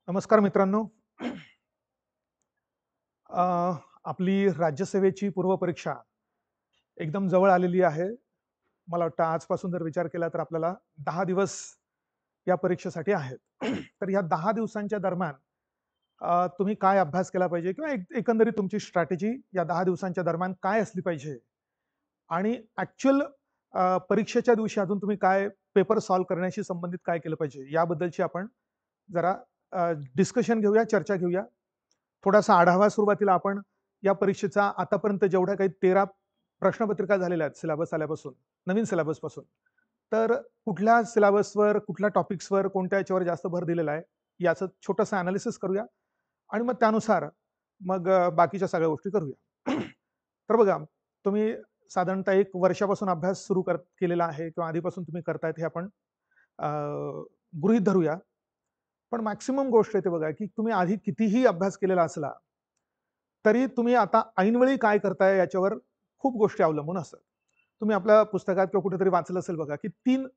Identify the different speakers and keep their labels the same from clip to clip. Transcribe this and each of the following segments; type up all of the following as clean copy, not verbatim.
Speaker 1: नमस्कार मित्रांनो. अ, आपली राज्यसेवेची पूर्वपरीक्षा एकदम जवळ आलेली आहे. मला वाटतं आजपासून जर विचार केला तर आपल्याला 10 दिवस या परीक्षेसाठी आहेत. तर या 10 दिवसांच्या दरम्यान तुम्ही काय अभ्यास केला पाहिजे किंवा एकंदरीत तुमची स्ट्रॅटेजी या 10 दिवसांच्या दरम्यान काय असली पाहिजे आणि ॲक्चुअल परीक्षेच्या दिवशी अजून तुम्ही काय पेपर सॉल्व्ह करण्याशी संबंधित काय केलं पाहिजे याबद्दलची आपण जरा डिस्कशन घेऊया, चर्चा घेऊया. थोडासा आढावा सुरुवातीला आपण या परीक्षेचा आतापर्यंत जेवढ्या काही 13 प्रश्नपत्रिका झालेल्या आहेत सिलेबस आल्यापासून, नवीन सिलेबसपासून. तर कुठल्या सिलेबसवर, कुठल्या टॉपिक्सवर, कोणत्या याच्यावर जास्त भर दिलेला आहे, याचं छोटंसं एनालिसिस करूया आणि मग त्यानुसार मग बाकीच्या सगळ्या गोष्टी करूया. तर बघा, तुम्ही साधारणतः 1 वर्षापासून अभ्यास सुरू केलेला आहे किंवा आधीपासून तुम्ही करतायत हे आपण अ, गृहीत धरूया. पण मॅक्सिमम गोष्ट येते बघा, की तुम्ही आधी कितीही अभ्यास केलेला असला, तरी तुम्ही आता ऐनवेळी काय करताय याच्यावर खूप गोष्टी अवलंबून असतात. तुम्ही आपल्या पुस्तकात किंवा कुठेतरी वाचलं असेल बघा, की 3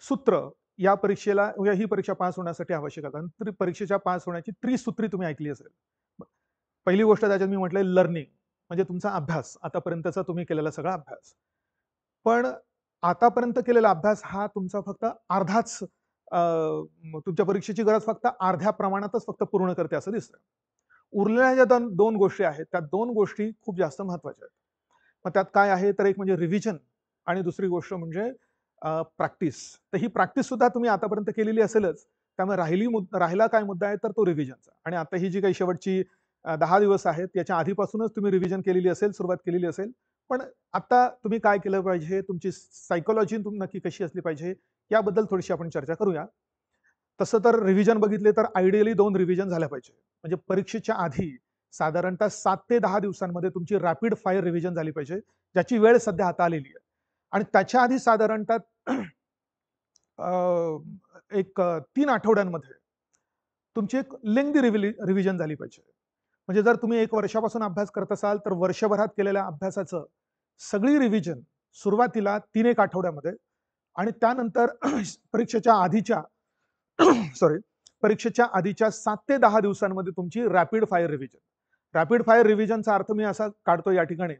Speaker 1: सूत्र या परीक्षेला या ही परीक्षा पास होण्यासाठी आवश्यक असतात. तर परीक्षेच्या पास होण्याची त्रिसूत्री तुम्ही ऐकली असेल. पहिली गोष्ट त्याच्यात मी म्हटलंय लर्निंग, म्हणजे तुमचा अभ्यास, आतापर्यंतचा तुम्ही केलेला सगळा अभ्यास. पण आतापर्यंत केलेला अभ्यास हा तुमचा फक्त अर्धाच तुमच्या परीक्षेची गरज फक्त अर्ध्या प्रमाणातच फक्त पूर्ण करते असं दिसतं. उरलेल्या ज्या 2 गोष्टी आहेत, त्या 2 गोष्टी खूप जास्त महत्त्वाच्या आहेत. मग त्यात काय आहे, तर एक म्हणजे रिव्हिजन आणि दुसरी गोष्ट म्हणजे प्रॅक्टिस. तर ही प्रॅक्टिस सुद्धा तुम्ही आतापर्यंत केलेली असेलच. त्यामुळे राहिला काय मुद्दा आहे, तर तो रिव्हिजनचा. आणि आता ही जी काही शेवटची 10 दिवस आहेत, याच्या आधीपासूनच तुम्ही रिव्हिजन केलेली असेल, सुरुवात केलेली असेल. पण आता तुम्ही काय केलं पाहिजे, तुमची सायकॉलॉजी नक्की कशी असली पाहिजे, याबद्दल थोडीशी आपण चर्चा करूया. तसं तर रिव्हिजन बघितले तर आयडियली 2 रिव्हिजन झाल्या पाहिजे. म्हणजे परीक्षेच्या आधी साधारणतः 7 ते 10 दिवसांमध्ये तुमची रॅपिड फायर रिव्हिजन झाली पाहिजे, ज्याची वेळ सध्या आता आलेली आहे. आणि त्याच्या आधी साधारणतः एक 3 आठवड्यांमध्ये तुमची एक लेंग्दी रिव्हिजन झाली पाहिजे. म्हणजे जर तुम्ही 1 वर्षापासून अभ्यास करत असाल, तर वर्षभरात केलेल्या अभ्यासाचं सगळी रिव्हिजन सुरुवातीला 3-1 आठवड्यामध्ये आणि त्यानंतर परीक्षेच्या आधीच्या सॉरी परीक्षेच्या आधीच्या 7 ते 10 दिवसांमध्ये तुमची rapid fire revision. Rapid fire रिव्हिजनचा अर्थ मी असा काढतो या ठिकाणी,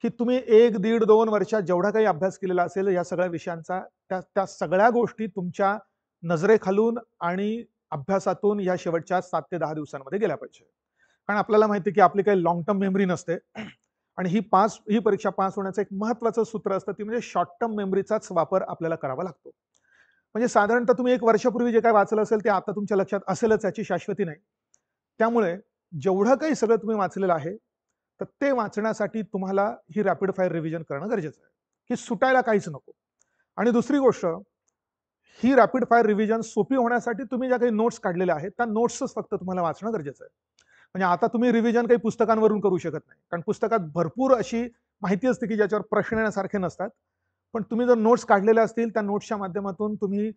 Speaker 1: की तुम्ही 1, दीड, 2 वर्षात जेवढा काही अभ्यास केलेला असेल या सगळ्या विषयांचा, त्या त्या सगळ्या गोष्टी तुमच्या नजरेखालून आणि अभ्यासातून या शेवटच्या 7 ते 10 दिवसांमध्ये गेल्या पाहिजे. कारण आपल्याला माहिती आहे, की आपली काही लाँग टर्म मेमरी नसते आणि ही परीक्षा पास होण्याचं एक महत्त्वाचं सूत्र असतं, ती म्हणजे शॉर्ट टर्म मेमरीचाच वापर आपल्याला करावा लागतो. म्हणजे साधारणतः तुम्ही 1 वर्षापूर्वी जे काही वाचलं असेल ते आता तुमच्या लक्षात असेलच याची शाश्वती नाही. त्यामुळे जेवढं काही सगळं तुम्ही वाचलेलं आहे, तर ते वाचण्यासाठी तुम्हाला ही रॅपिड फायर रिव्हिजन करणं गरजेचं आहे, की सुटायला काहीच नको. आणि दुसरी गोष्ट, ही रॅपिड फायर रिव्हिजन सोपी होण्यासाठी तुम्ही ज्या काही नोट्स काढलेल्या आहेत, त्या नोट्सच फक्त तुम्हाला वाचणं गरजेचं आहे. म्हणजे आता तुम्ही रिव्हिजन काही पुस्तकांवरून करू शकत नाही. कारण पुस्तकात भरपूर अशी माहिती असते, की ज्याच्यावर प्रश्न येण्यासारखे नसतात. पण तुम्ही जर नोट्स काढलेल्या असतील, त्या नोट्सच्या माध्यमातून तुम्ही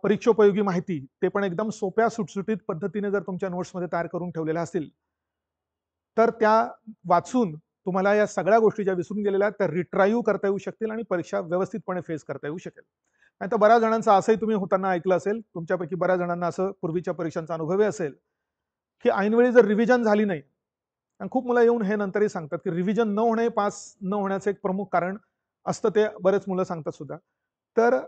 Speaker 1: परीक्षोपयोगी माहिती, ते पण एकदम सोप्या सुटसुटीत पद्धतीने जर तुमच्या नोट्समध्ये तयार करून ठेवलेल्या असतील, तर त्या वाचून तुम्हाला या सगळ्या गोष्टी ज्या विसरून गेलेल्या आहेत, त्या रिट्राईव्ह करता येऊ शकतील आणि परीक्षा व्यवस्थितपणे फेस करता येऊ शकेल. नाहीतर बऱ्याच जणांचं असंही तुम्ही होताना ऐकलं असेल, तुमच्यापैकी बऱ्याच जणांना असं पूर्वीच्या परीक्षांचा अनुभवही असेल, की ऐनवेळी जर रिव्हिजन झाली नाही, आणि खूप मुलं येऊन हे नंतरही सांगतात, की रिव्हिजन न होणे, पास न होण्याचं एक प्रमुख कारण असतं, ते बरेच मुलं सांगतात सुद्धा. तर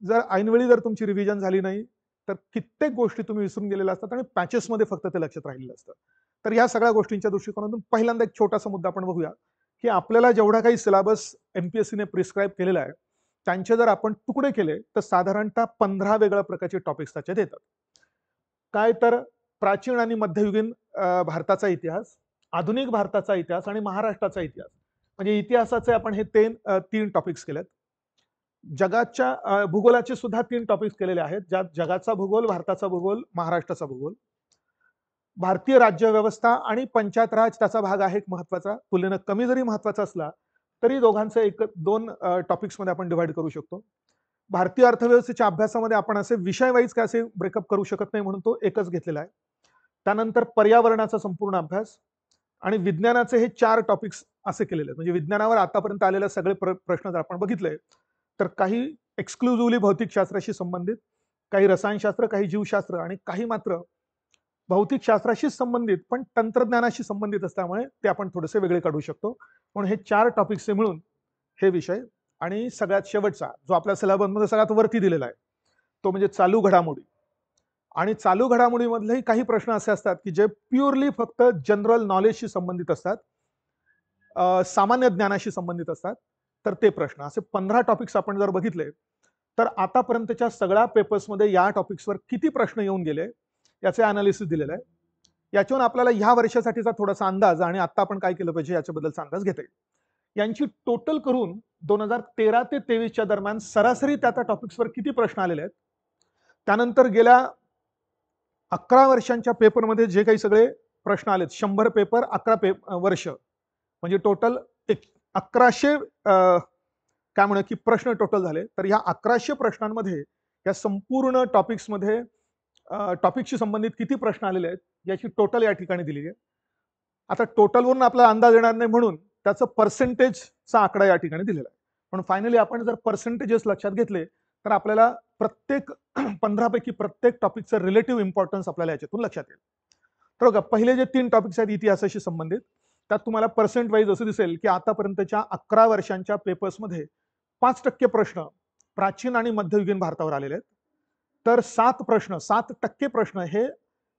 Speaker 1: जर ऐनवेळी जर तुमची रिव्हिजन झाली नाही, तर कित्येक गोष्टी तुम्ही विसरून गेलेल्या असतात आणि पॅचेसमध्ये फक्त ते लक्षात राहिलेलं असतं. तर या सगळ्या गोष्टींच्या दृष्टिकोनातून पहिल्यांदा एक छोटासा मुद्दा आपण बघूया, की आपल्याला जेवढा काही सिलेबस एमपीएससीने प्रिस्क्राईब केलेला आहे, त्यांचे जर आपण तुकडे केले, तर साधारणतः 15 वेगळ्या प्रकारचे टॉपिक्स त्याच्यात येतात. काय तर प्राचीन आणि मध्ययुगीन भारताचा इतिहास, आधुनिक भारताचा इतिहास आणि महाराष्ट्राचा इतिहास. म्हणजे इतिहासाचे आपण हे 3 टॉपिक्स केलेत. जगाच्या भूगोलाचे सुद्धा 3 टॉपिक्स केलेले आहेत, ज्यात जगाचा भूगोल, भारताचा भूगोल, महाराष्ट्राचा भूगोल. भारतीय राज्यव्यवस्था आणि पंचायत राज त्याचा भाग आहे एक महत्त्वाचा, तुलनेनं कमी जरी महत्त्वाचा असला, तरी दोघांचं 2 टॉपिक्समध्ये आपण डिव्हाईड करू शकतो. भारतीय अर्थव्यवस्थेच्या अभ्यासामध्ये आपण असे विषय वाईज काय असे ब्रेकअप करू शकत नाही, म्हणून तो एकच घेतलेला आहे. त्यानंतर पर्यावरणाचा संपूर्ण अभ्यास आणि विज्ञानाचे हे 4 टॉपिक्स असे केलेले आहेत. म्हणजे विज्ञानावर आतापर्यंत आलेले सगळे प्रश्न जर आपण बघितले, तर काही एक्सक्लुझिव्हली भौतिकशास्त्राशी संबंधित, काही रसायनशास्त्र, काही जीवशास्त्र आणि काही मात्र भौतिकशास्त्राशीच संबंधित पण तंत्रज्ञानाशी संबंधित असल्यामुळे ते आपण थोडेसे वेगळे काढू शकतो. म्हणून हे 4 टॉपिक्स मिळून हे विषय. आणि सगळ्यात शेवटचा जो आपल्या सिलेबसमध्ये सगळ्यात वरती दिलेला आहे तो म्हणजे चालू घडामोडी. आणि चालू घडामोडीमधलेही काही प्रश्न असे असतात की जे प्युअरली फक्त जनरल नॉलेजशी संबंधित असतात, सामान्य ज्ञानाशी संबंधित असतात. तर ते प्रश्न असे 15 टॉपिक्स आपण जर बघितले तर आतापर्यंतच्या सगळ्या पेपर्समध्ये या टॉपिक्सवर किती प्रश्न येऊन गेले याचे अनालिसिस दिलेलं आहे. याच्यावरून आपल्याला ह्या वर्षासाठीचा थोडासा अंदाज आणि आता आपण काय केलं पाहिजे याच्याबद्दलचा अंदाज घेता येईल. यांची टोटल करून 2013 ते 23च्या दरम्यान सरासरी त्या टॉपिक्सवर किती प्रश्न आलेले आहेत, त्यानंतर गेल्या 11 वर्षांच्या पेपरमध्ये जे काही सगळे प्रश्न आलेत, 100 पेपर 11 वर्ष म्हणजे टोटल 1100 काय म्हणू की प्रश्न टोटल झाले. तर ह्या 1100 प्रश्नांमध्ये या संपूर्ण टॉपिक्समध्ये टॉपिकशी संबंधित किती प्रश्न आलेले आहेत याची टोटल या ठिकाणी दिलेली आहे. आता टोटलवरून आपला अंदाज येणार नाही म्हणून त्याचं पर्सेंटेजचा आकडा या ठिकाणी दिलेला आहे. पण फायनली आपण जर पर्सेंटेजेस लक्षात घेतले तर आपल्याला प्रत्येक 15 पैकी प्रत्येक टॉपिकचं रिलेटिव्ह इम्पॉर्टन्स आपल्याला याच्यातून लक्षात येईल. तर बघा, पहिले जे 3 टॉपिक्स आहेत इतिहासाशी संबंधित, त्यात तुम्हाला पर्सेंट वाईज असं दिसेल की आतापर्यंतच्या 11 वर्षांच्या पेपर्समध्ये 5% प्रश्न प्राचीन आणि मध्ययुगीन भारतावर आलेले आहेत. तर 7% प्रश्न हे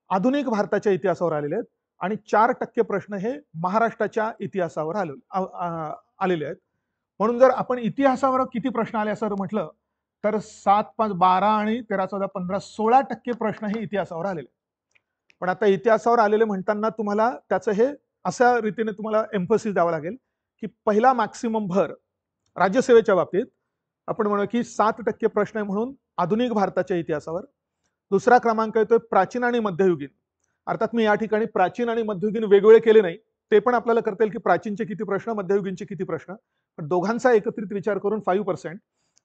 Speaker 1: आधुनिक भारताच्या इतिहासावर आलेले आहेत आणि 4% प्रश्न हे महाराष्ट्राच्या इतिहासावर आलेले आहेत. म्हणून जर आपण इतिहासावर किती प्रश्न आले असं म्हटलं तर 7, 5, 12 आणि 13, 14, 15, 16% प्रश्न हे इतिहासावर आलेले. पण आता इतिहासावर आलेले म्हणताना तुम्हाला त्याचं हे अशा रीतीने तुम्हाला एम्फसिस द्यावं लागेल की पहिला मॅक्सिमम भर राज्यसेवेच्या बाबतीत आपण म्हणू की 7% प्रश्न आहे म्हणून आधुनिक भारताच्या इतिहासावर. दुसरा क्रमांक येतोय प्राचीन आणि मध्ययुगीन. अर्थात मी या ठिकाणी प्राचीन आणि मध्ययुगीन वेगवेगळे केले नाही, ते पण आपल्याला करता येईल की प्राचीनचे किती प्रश्न, मध्ययुगीनचे किती प्रश्न, पण दोघांचा एकत्रित विचार करून 5%.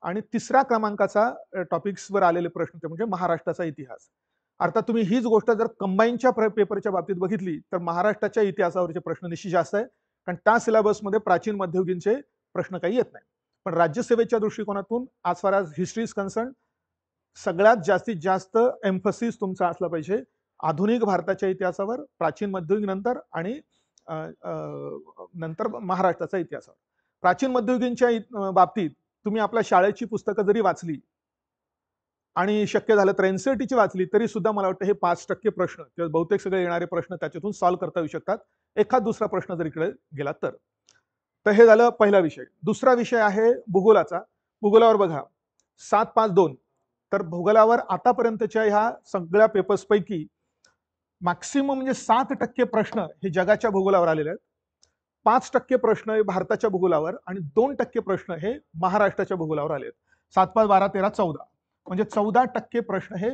Speaker 1: आणि तिसऱ्या क्रमांकाचा टॉपिक्सवर आलेले प्रश्न ते म्हणजे महाराष्ट्राचा इतिहास. अर्थात तुम्ही हीच गोष्ट जर कंबाईनच्या पेपरच्या बाबतीत बघितली तर महाराष्ट्राच्या इतिहासावरचे प्रश्न निश्चित जास्त आहे, कारण त्या सिलेबसमध्ये प्राचीन मध्ययुगीनचे प्रश्न काही येत नाही. पण राज्यसेवेच्या दृष्टिकोनातून आज फार आज हिस्ट्री इज कन्सर्न सगळ्यात जास्तीत जास्त एम्फसिस तुमचा असला पाहिजे आधुनिक भारताच्या इतिहासावर, प्राचीन मध्ययुगीन नंतर आणि नंतर महाराष्ट्राचा इतिहासावर. प्राचीन मध्ययुगीनच्या बाबतीत तुम्ही आपल्या शाळेची पुस्तकं जरी वाचली आणि शक्य झालं तर एनसीईआरटीची वाचली तरी सुद्धा मला वाटतं हे 5% प्रश्न किंवा बहुतेक सगळे येणारे प्रश्न त्याच्यातून सॉल्व्ह करता येऊ शकतात, एखाद दुसरा प्रश्न जर इकडे गेला तर. तर हे झालं पहिला विषय. दुसरा विषय आहे भूगोलाचा. भूगोलावर बघा 752. तर भूगोलावर आतापर्यंतच्या ह्या सगळ्या पेपर्सपैकी मॅक्सिमम म्हणजे 7% प्रश्न हे जगाच्या भूगोलावर आलेले आहेत, 5% प्रश्न हे भारताच्या भूगोलावर आणि 2% प्रश्न हे महाराष्ट्राच्या भूगोलावर आले आहेत. 7, 5, 12, 13, 14 म्हणजे 14% प्रश्न हे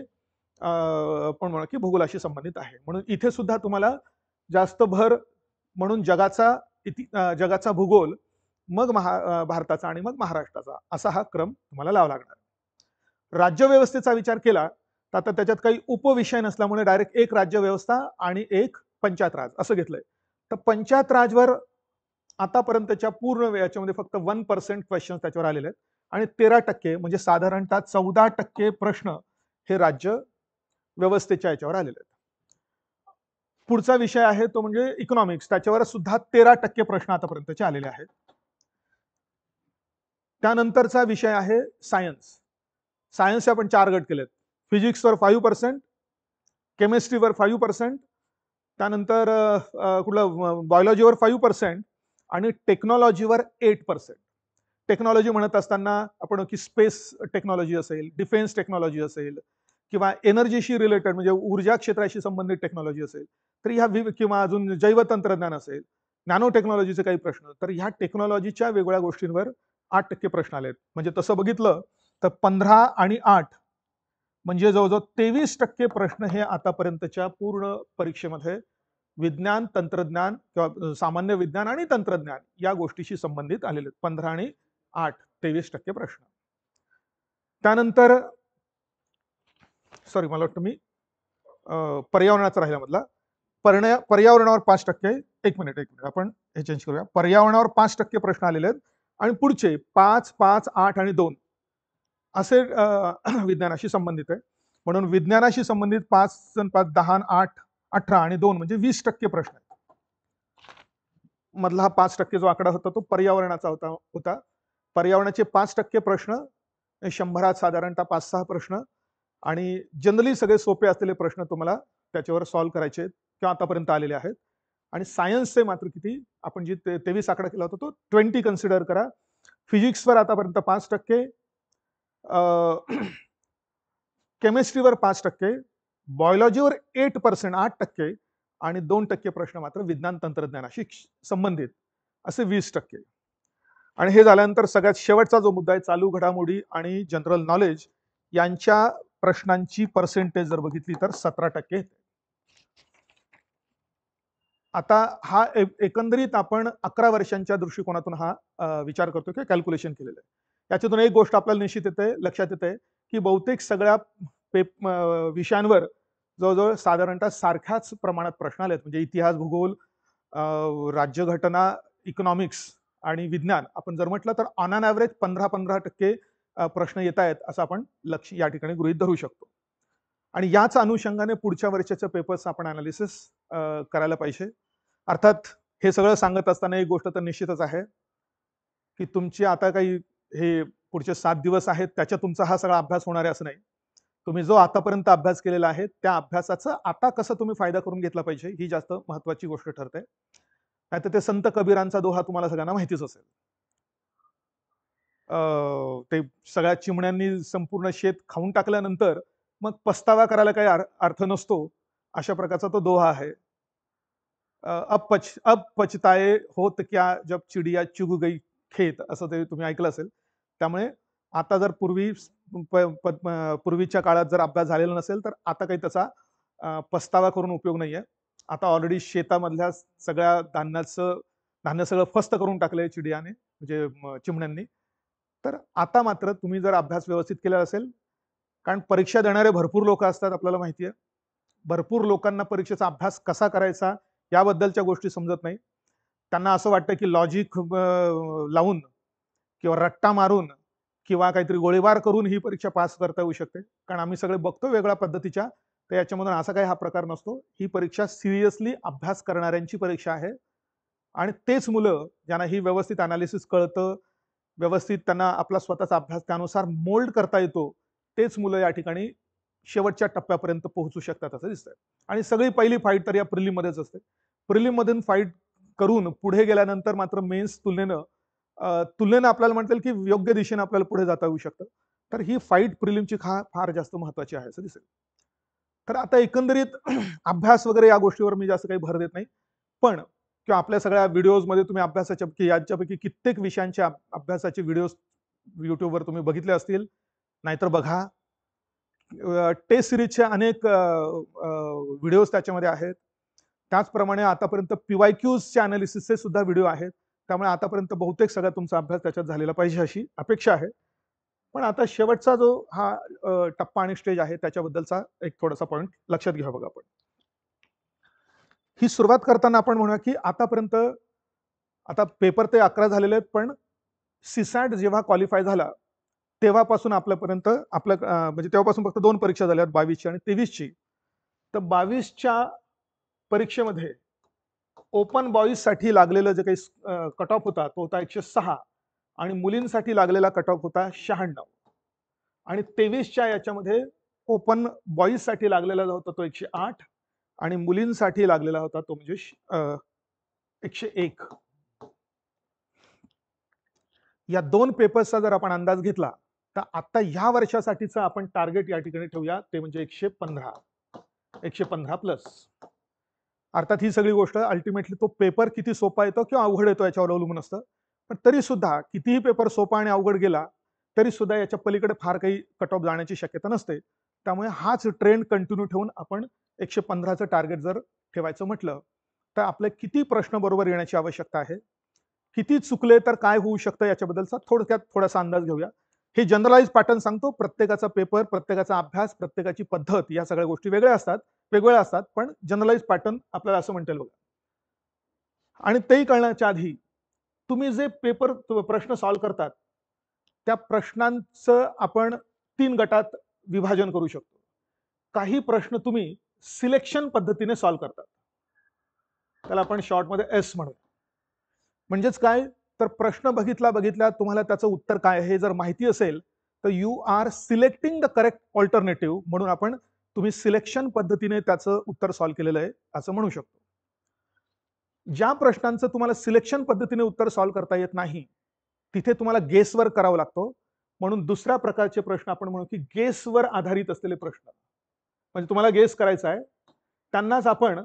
Speaker 1: आपण म्हणू की भूगोलाशी संबंधित आहे. म्हणून इथे सुद्धा तुम्हाला जास्त भर म्हणून जगाचा भूगोल, मग भारताचा आणि मग महाराष्ट्राचा असा हा क्रम तुम्हाला लावा लागणार. राज्यव्यवस्थेचा विचार केला तर आता त्याच्यात काही उपविषय नसल्यामुळे डायरेक्ट एक राज्यव्यवस्था आणि एक पंचायत राज असं घेतलंय. तर पंचायत राजवर आतापर्यंतच्या पूर्ण वेळाच्यामध्ये फक्त 1% क्वेश्चन त्याच्यावर आलेले आहेत आणि 13% म्हणजे साधारणतः 14% प्रश्न हे राज्य व्यवस्थेच्या याच्यावर आलेले आहेत. पुढचा विषय आहे तो म्हणजे इकॉनॉमिक्स. त्याच्यावर सुद्धा 13% प्रश्न आतापर्यंतचे आलेले आहेत. त्यानंतरचा विषय आहे सायन्स. सायन्सचे आपण 4 गट केलेत. फिजिक्सवर 5%, केमिस्ट्रीवर 5%, त्यानंतर कुठलं बायोलॉजीवर 5% आणि टेक्नॉलॉजीवर 8%. टेक्नॉलॉजी म्हणत असताना आपण की स्पेस टेक्नॉलॉजी असेल, डिफेन्स टेक्नॉलॉजी असेल किंवा एनर्जीशी रिलेटेड म्हणजे ऊर्जा क्षेत्राशी संबंधित टेक्नॉलॉजी असेल तर ह्या किंवा अजून जैवतंत्रज्ञान असेल, नॅनो टेक्नॉलॉजीचे काही प्रश्न, तर ह्या टेक्नॉलॉजीच्या वेगवेगळ्या गोष्टींवर 8% प्रश्न आलेत. म्हणजे तसं बघितलं तर 15 आणि 8 म्हणजे जवळजवळ 23% प्रश्न हे आतापर्यंतच्या पूर्ण परीक्षेमध्ये विज्ञान, तंत्रज्ञान किंवा सामान्य विज्ञान आणि तंत्रज्ञान या गोष्टीशी संबंधित आलेले आहेत. 15 आणि 8 23% प्रश्न. त्यानंतर सॉरी मला वाटतं मी पर्यावरणाचा राहिला मधला. पर्यावरणावर 5%. एक मिनिट आपण हे चेंज करूया. पर्यावरणावर 5% प्रश्न आलेले आहेत आणि पुढचे 5, 5, 8 आणि 2 असे विज्ञानाशी संबंधित आहे. म्हणून विज्ञानाशी संबंधित 5, 5, 10, 8 18 आणि 2 म्हणजे 20% प्रश्न आहेत. मधला हा 5% जो आकडा होता तो पर्यावरणाचा होता. पर्यावरणाचे 5% प्रश्न 100त साधारणतः 5-6 प्रश्न आणि जनरली सगळे सोपे असलेले प्रश्न तुम्हाला त्याच्यावर सॉल्व्ह करायचे आहेत किंवा आतापर्यंत आलेले आहेत. आणि सायन्सचे मात्र किती आपण जी 23 आकडा केला होता तो 20 कन्सिडर करा. फिजिक्सवर आतापर्यंत 5%, केमिस्ट्रीवर 5%, बायोलॉजीवर 8%, 8% आणि 2% प्रश्न मात्र विज्ञान तंत्रज्ञानाशी संबंधित असे 20%. आणि हे झाल्यानंतर सगळ्यात शेवटचा जो मुद्दा आहे चालू घडामोडी आणि जनरल नॉलेज यांच्या प्रश्नांची पर्सेंटेज जर बघितली तर 17% येते. आता हा एकंदरीत आपण 11 वर्षांच्या दृष्टिकोनातून हा विचार करतो किंवा कॅल्क्युलेशन केलेलं आहे. याच्यातून एक गोष्ट आपल्याला निश्चित येते, लक्षात येते की बहुतेक सगळ्या विषयांवर जवळजवळ साधारणतः सारख्याच प्रमाणात प्रश्न आलेत. म्हणजे इतिहास, भूगोल, राज्यघटना, इकॉनॉमिक्स आणि विज्ञान आपण जर म्हटलं तर ऑन अन ॲव्हरेज 15-15% प्रश्न येत आहेत असं आपण लक्ष या ठिकाणी गृहीत धरू शकतो. आणि याच अनुषंगाने पुढच्या वर्षाचे पेपर्स आपण अनालिसिस करायला पाहिजे. अर्थात हे सगळं सांगत असताना एक गोष्ट तर निश्चितच आहे की तुमची आता काही हे पुढचे 7 दिवस आहेत त्याच्यात तुमचा हा सगळा अभ्यास होणार आहे असं नाही. तुम्ही जो आतापर्यंत अभ्यास केलेला आहे त्या अभ्यासाचा आता कसं तुम्ही फायदा करून घेतला पाहिजे ही जास्त महत्वाची गोष्ट ठरते. नाहीतर ते संत कबीरांचा दोहा तुम्हाला सगळ्यांना माहितीच असेल. ते सगळ्या चिमण्यांनी संपूर्ण शेत खाऊन टाकल्यानंतर मग पस्तावा करायला काही अर्थ नसतो, अशा प्रकारचा तो दोहा आहे. अब पछताए होत क्या जब चिडिया चुग गई खेत, असं ते तुम्ही ऐकलं असेल. त्यामुळे आता जर पूर्वीच्या काळात जर अभ्यास झालेला नसेल तर आता काही त्याचा पस्तावा करून उपयोग नाहीये. आता ऑलरेडी शेतामधल्या सगळ्या धान्य सगळं फस्त करून टाकलंय चिडियाने, म्हणजे चिमण्यांनी. तर आता मात्र तुम्ही जर अभ्यास व्यवस्थित केला असेल, कारण परीक्षा देणारे भरपूर लोक असतात आपल्याला माहिती आहे. भरपूर लोकांना परीक्षेचा अभ्यास कसा करायचा याबद्दलच्या गोष्टी समजत नाही. त्यांना असं वाटतं की लॉजिक लावून किंवा रट्टा मारून किंवा काहीतरी गोळीबार करून ही परीक्षा पास करता येऊ शकते. कारण आम्ही सगळे बघतो वेगळ्या पद्धतीच्या, तर याच्यामधून असा काही हा प्रकार नसतो. ही परीक्षा सिरियसली अभ्यास करणाऱ्यांची परीक्षा आहे. आणि तेच मुलं ज्यांना ही व्यवस्थित अनालिसिस कळतं, व्यवस्थित त्यांना आपला स्वतःचा अभ्यास त्यानुसार मोल्ड करता येतो, तेच मुलं या ठिकाणी शेवटच्या टप्प्यापर्यंत पोहोचू शकतात असं दिसतंय. आणि सगळी पहिली फाईट तर या प्रिलिम मध्येच असते. प्रिलिम मधून फाईट करून पुढे गेल्यानंतर मात्र मेन्स तुलनेनं आपल्याला म्हणता येईल की योग्य दिशेने आपल्याला पुढे जाता येऊ शकतं. तर ही फाईट प्रिलिमची फार जास्त महत्वाची आहे असं दिसेल. तर आता एकंदरीत अभ्यास वगैरे या गोष्टीवर मी जास्त काही भर देत नाही, पण किंवा आपल्या सगळ्या व्हिडिओजमध्ये तुम्ही अभ्यासाच्या यांच्यापैकी कित्येक विषयांच्या अभ्यासाचे व्हिडिओज युट्यूबवर तुम्ही बघितले असतील, नाहीतर बघा. टेस्ट सिरीजचे अनेक व्हिडिओज त्याच्यामध्ये आहेत. त्याचप्रमाणे आतापर्यंत PYQचे अनालिसिसचे सुद्धा व्हिडिओ आहेत. त्यामुळे आतापर्यंत बहुतेक सगळा तुमचा अभ्यास त्याच्यात झालेला पाहिजे अशी अपेक्षा आहे. पण आता शेवटचा जो हा टप्पा आणि स्टेज आहे त्याच्याबद्दलचा एक थोडासा पॉईंट लक्षात घ्या बघा. आपण ही सुरुवात करताना आपण म्हणूया की आतापर्यंत आता पेपर ते 11 झालेले आहेत, पण सीसॅट जेव्हा क्वालिफाय झाला तेव्हापासून आपल्यापर्यंत म्हणजे तेव्हापासून फक्त 2 परीक्षा झाल्यात, 22ची आणि 23ची. तर 22च्या परीक्षेमध्ये ओपन बॉईज साठी लागलेलं जे काही कट ऑफ होता तो होता 106 आणि मुलींसाठी लागलेला कट ऑफ होता 96. आणि 23च्या याच्यामध्ये ओपन बॉईज साठी लागलेला जो होता तो 108 आणि मुलींसाठी लागलेला होता तो म्हणजे 101. या 2 पेपर्सचा जर आपण अंदाज घेतला तर आता ह्या वर्षासाठीचं आपण टार्गेट या ठिकाणी ठेवूया ते म्हणजे 115 प्लस. अर्थात ही सगळी गोष्ट अल्टिमेटली तो पेपर किती सोपा येतो किंवा अवघड येतो याच्यावर अवलंबून असतं. पण तरी सुद्धा कितीही पेपर सोपा आणि अवघड गेला तरी सुद्धा याच्या पलीकडे फार काही कट ऑफ जाण्याची शक्यता नसते. त्यामुळे हाच ट्रेंड कंटिन्यू ठेवून आपण 115चं टार्गेट जर ठेवायचं म्हटलं तर आपले किती प्रश्न बरोबर येण्याची आवश्यकता आहे, किती चुकले तर काय होऊ शकतं याच्याबद्दलचा थोडक्यात थोडासा अंदाज घेऊया. हे जनरलाइज पॅटर्न सांगतो. प्रत्येकाचा पेपर, प्रत्येकाचा अभ्यास, प्रत्येकाची पद्धत या सगळ्या गोष्टी वेगळ्या असतात, पण जनरलाइज पॅटर्न आपल्याला असं म्हणता येईल बघा. आणि तेही कळण्याच्या आधी तुम्ही जे पेपर प्रश्न सॉल्व्ह करतात त्या प्रश्नांचं आपण 3 गटात विभाजन करू शकतो. काही प्रश्न तुम्ही सिलेक्शन पद्धतीने सॉल्व्ह करतात. त्याला आपण शॉर्टमध्ये एस म्हणू. म्हणजेच काय, तर प्रश्न बघितला तुम्हाला त्याचं उत्तर काय हे जर माहिती असेल तर you are selecting the correct alternative, म्हणून आपण तुम्ही सिलेक्शन पद्धतीने त्याचं उत्तर सॉल्व्ह केलेलं आहे असं म्हणू शकतो. ज्या प्रश्नांचं तुम्हाला सिलेक्शन पद्धतीने उत्तर सॉल्व्ह करता येत नाही तिथे तुम्हाला गेसवर करावं लागतो, म्हणून दुसऱ्या प्रकारचे प्रश्न आपण म्हणू की गेसवर आधारित असलेले प्रश्न, म्हणजे तुम्हाला गेस करायचा आहे त्यांनाच आपण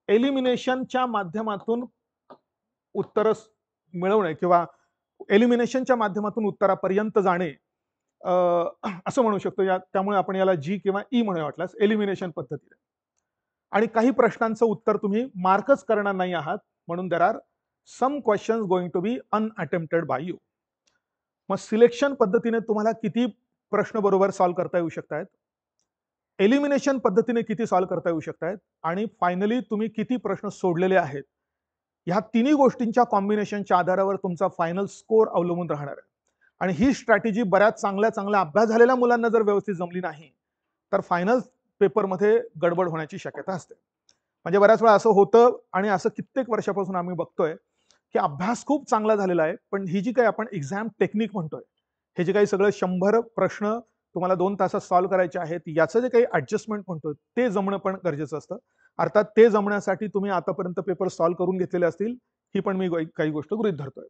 Speaker 1: एलिमिनेशनच्या माध्यमातून उत्तर मिळवणे किंवा एलिमिनेशनच्या माध्यमातून उत्तरापर्यंत जाणे असं म्हणू शकतो. त्यामुळे आपण याला जी किंवा ई म्हणूया वाटल्यास एलिमिनेशन पद्धतीने. आणि काही प्रश्नांचं उत्तर तुम्ही मार्कच करणार नाही आहात, म्हणून there are some questions going to be unattempted by you. मग सिलेक्शन पद्धतीने तुम्हाला किती प्रश्न बरोबर सॉल्व्ह करता येऊ शकतात, एलिमिनेशन पद्धतीने किती सॉल्व्ह करता येऊ शकतात, आणि फायनली तुम्ही किती प्रश्न सोडलेले आहेत, ह्या तिन्ही गोष्टींच्या कॉम्बिनेशनच्या आधारावर तुमचा फायनल स्कोर अवलंबून राहणार आहे. आणि ही स्ट्रॅटेजी बऱ्याच चांगल्या अभ्यास झालेल्या मुलांना जर व्यवस्थित जमली नाही तर फायनल पेपरमध्ये गडबड होण्याची शक्यता असते. म्हणजे बऱ्याच वेळा असं होतं, आणि असं कित्येक वर्षापासून आम्ही बघतोय की अभ्यास खूप चांगला झालेला आहे, पण ही जी काही आपण एक्झाम टेक्निक म्हणतोय, हे जे काही सगळं 100 प्रश्न तुम्हाला 2 तासात सॉल्व्ह करायचे आहेत, याचं जे काही ऍडजस्टमेंट म्हणतोय ते जमणं पण गरजेचं असतं. अर्थात ते जमण्यासाठी तुम्ही आतापर्यंत पेपर सॉल्व्ह करून घेतलेले असतील, ही पण मी काही गोष्ट गृहीत धरतोय.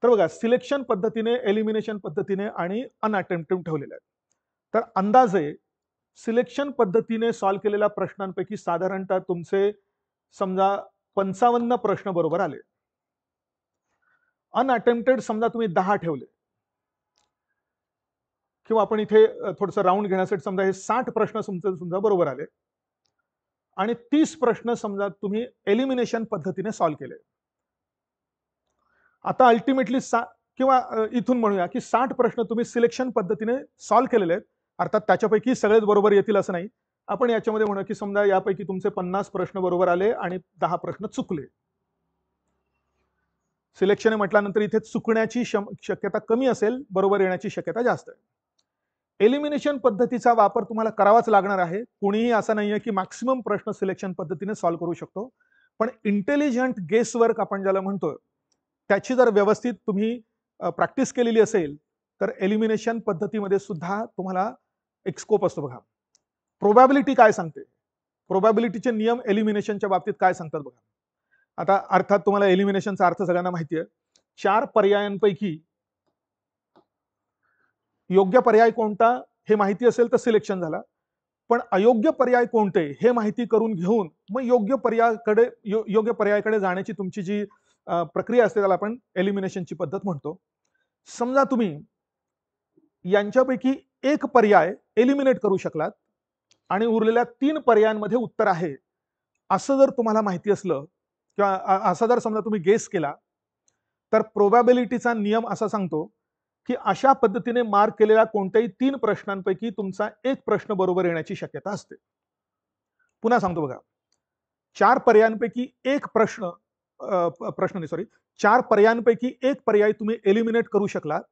Speaker 1: तर बघा, सिलेक्शन पद्धतीने, एलिमिनेशन पद्धतीने आणि अनअटेम्प्टेड ठेवलेले आहेत. तर अंदाजे सिलेक्शन पद्धतीने सॉल्व्ह केलेल्या प्रश्नांपैकी साधारणतः तुमचे समजा 55 प्रश्न बरोबर आले. अनअटेम्प्टेड समजा तुम्ही 10 ठेवले, किंवा आपण इथे थोडंसं राऊंड घेण्यासाठी समजा हे 60 प्रश्न समजा बरोबर आले, आणि 30 प्रश्न समजा तुम्ही एलिमिनेशन पद्धतीने सॉल्व्ह केले. आता अल्टिमेटली किंवा इथून म्हणूया की 60 प्रश्न तुम्ही सिलेक्शन पद्धतीने सॉल्व्ह केलेले आहेत. अर्थात त्याच्यापैकी सगळेच बरोबर येतील असं नाही. आपण याच्यामध्ये म्हणूया की समजा यापैकी तुमचे 50 प्रश्न बरोबर आले आणि 10 प्रश्न चुकले. सिलेक्शन म्हटल्यानंतर इथे चुकण्याची शक्यता कमी असेल, बरोबर येण्याची शक्यता जास्त आहे. एलिमिनेशन पद्धतीचा वापर तुम्हाला करावाच लागणार आहे. कोणीही असं नाहीये की मॅक्सिमम प्रश्न सिलेक्शन पद्धतीने सॉल्व्ह करू शकतो, पण इंटेलिजंट गेस वर्क आपण ज्याला म्हणतो, त्याची जर व्यवस्थित तुम्ही प्रॅक्टिस केलेली असेल तर एलिमिनेशन पद्धतीमध्ये सुद्धा तुम्हाला एक स्कोप असतो. बघा, प्रोबॅबिलिटी काय सांगते, प्रोबॅबिलिटीचे नियम एलिमिनेशनच्या बाबतीत काय सांगतात बघा. आता अर्थात तुम्हाला एलिमिनेशनचा अर्थ सगळ्यांना माहिती आहे. 4 पर्यायांपैकी योग्य पर्याय कोणता हे माहिती असेल तर सिलेक्शन झाला, पण अयोग्य पर्याय कोणते हे माहिती करून घेऊन मग योग्य पर्यायाकडे जाण्याची तुमची जी प्रक्रिया असते त्याला आपण एलिमिनेशनची पद्धत म्हणतो. समजा तुम्ही यांच्यापैकी एक पर्याय एलिमिनेट करू शकलात आणि उरलेल्या 3 पर्यायांमध्ये उत्तर आहे असं जर तुम्हाला माहिती असलं, किंवा असा जर समजा तुम्ही गेस केला, तर प्रोबॅबिलिटीचा नियम असा सांगतो की अशा पद्धतीने मार्क केलेल्या कोणत्याही 3 प्रश्नांपैकी तुमचा एक प्रश्न बरोबर येण्याची शक्यता असते. पुन्हा सांगतो बघा, 4 पर्यायांपैकी एक चार पर्यायांपैकी एक पर्याय तुम्ही एलिमिनेट करू शकलात